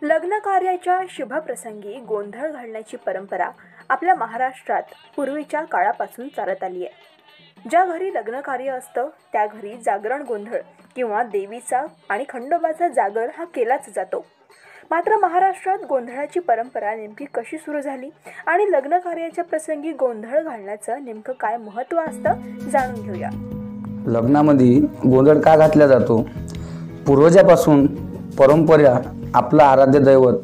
लग्न कार्याच्या शुभप्रसंगी गोंधळ घालण्याची परंपरा आपल्या महाराष्ट्रात पूर्वीच्या काळापासून चालत आली आहे। ज्या घरी लग्न कार्य असतं त्या घरी जागरण गोंधळ किंवा देवीचा आणि खंडोबाचा जागर हा केलाच जातो। मात्र महाराष्ट्रात गोंधळाची परंपरा नेमकी कशी सुरू झाली आणि लग्न कार्याच्या प्रसंगी गोंधळ घालण्याचं नेमकं काय महत्त्व असतं जाणून घेऊया। लग्नामध्ये गोंधळ का घातला जातो? पूर्वजापासून परंपरा आपलं आराध्य दैवत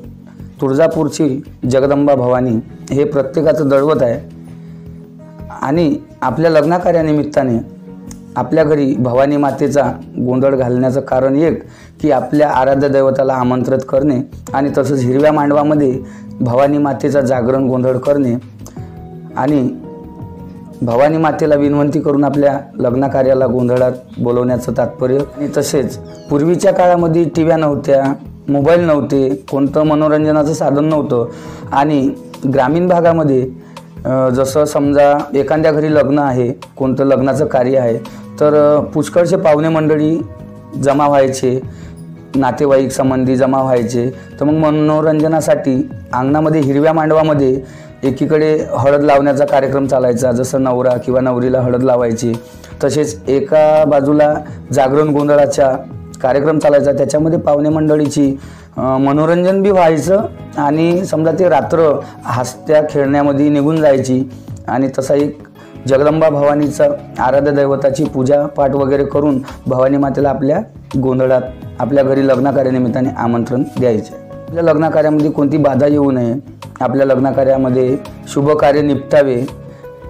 तुळजापूरची जगदंबा भवानी हे प्रत्येकाचं दैवत आहे आणि आपल्या लग्नकार्यानिमित्ताने आपल्या घरी भवानी मातेचा गोंधळ घालण्याचं कारण एक की आपल्या आराध्य दैवताला आमंत्रित करणे आणि तसंच हिरव्या मांडवामध्ये भवानी मातेचा जागरण गोंधळ करणे आणि भवानी मातेला विनंती करून आपल्या लग्न कार्याला गोंधळात बोलवण्याचं तात्पर्य। आणि तसेच पूर्वीच्या काळामध्ये टीव्या नव्हत्या, मोबाईल नव्हते, कोणतं मनोरंजनाचं साधन नव्हतं आणि ग्रामीण भागामध्ये जसं समजा एखाद्या घरी लग्न आहे, कोणतं लग्नाचं कार्य आहे तर पुष्कळसे पाहुणे मंडळी जमा व्हायचे, नातेवाईक संबंधी जमा व्हायचे। तर मग मनोरंजनासाठी अंगणामध्ये हिरव्या मांडवामध्ये एकीकडे हळद लावण्याचा कार्यक्रम चालायचा, जसं नवरा किंवा नवरीला हळद लावायची, तसेच एका बाजूला जागरण गोंधळाचा कार्यक्रम चालायचा। त्याच्यामध्ये पाहुणे मंडळीची मनोरंजन बी व्हायचं आणि समजा ते रात्र हसत्या खेळण्यामध्ये निघून जायची आणि तसा एक जगदंबा भवानीचा आराध्य दैवताची पूजा पाठ वगैरे करून भवानी मातेला आपल्या गोंधळात आपल्या घरी लग्न कार्यानिमित्ताने आमंत्रण द्यायचे। आपल्या लग्न कार्यामध्ये कोणती बाधा येऊ नये, आपल्या लग्न कार्यामध्ये शुभ कार्य निपटावे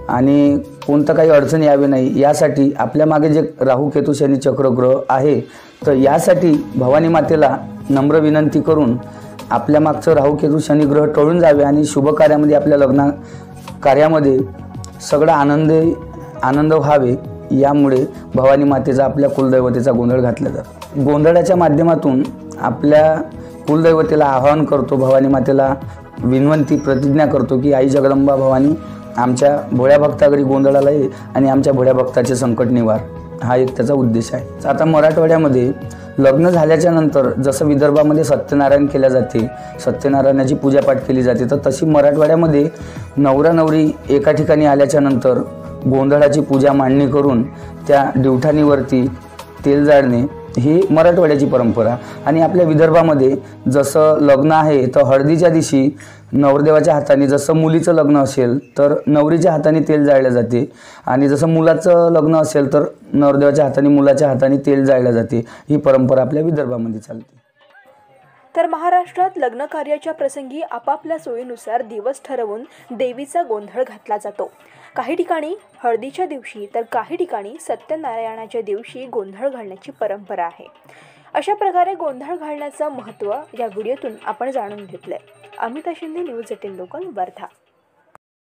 आणि कोणतं काही अडचण यावे नाही यासाठी आपल्या मागे जे राहू केतू शनी चक्र ग्रह आहे तर यासाठी भवानी मातेला नम्र विनंती करून आपल्या मागचं राहू केतू शनी ग्रह टळून जावे आणि शुभ कार्यामध्ये आपल्या लग्न कार्यामध्ये सगळा आनंद व्हावे यामुळे भवानी मातेचा आपल्या कुलदैवतेचा गोंधळ घातला जातो। गोंधळाच्या माध्यमातून आपल्या कुलदैवतेला आवाहन करतो, भवानी मातेला विनंती प्रतिज्ञा करतो की आई जगदंबा भवानी आमच्या भोळ्या भक्ताघरी गोंधळाला ये आणि आमच्या भोळ्या भक्ताचे संकट निवार, हा एक त्याचा उद्देश आहे। आता मराठवाड्यामध्ये लग्न झाल्याच्या नंतर जसं विदर्भामध्ये सत्यनारायण केल्या जाते, सत्यनारायणाची पूजापाठ केली जाते, तर तशी मराठवाड्यामध्ये नवरा नवरी एका ठिकाणी आल्याच्या नंतर गोंधळाची पूजा मांडणी करून त्या दिवठाणीवरती तेल जाळणे ही मराठवाड्याची परंपरा। आणि आपल्या विदर्भामध्ये जसं लग्न आहे तर हळदीच्या दिवशी नवरदेवाच्या हाताने, जसं मुलीचं लग्न असेल तर नवरीच्या हाताने तेल जाळले जाते आणि जसं मुलाचं लग्न असेल तर नवरदेवाच्या हाताने मुलाच्या हाताने तेल जाळले जाते। ही परंपरा आपल्या विदर्भामध्ये चालते। तर महाराष्ट्रात लग्न कार्याच्या प्रसंगी आपापल्या सोयीनुसार दिवस ठरवून देवीचा गोंधळ घातला जातो। काही ठिकाणी हळदीच्या दिवशी तर काही ठिकाणी सत्यनारायणाच्या दिवशी गोंधळ घालण्याची परंपरा आहे। अशा प्रकारे गोंधळ घालण्याचं महत्त्व या व्हिडिओतून आपण जाणून घेतलंय। Amita Shinde, news 18 local, Wardha.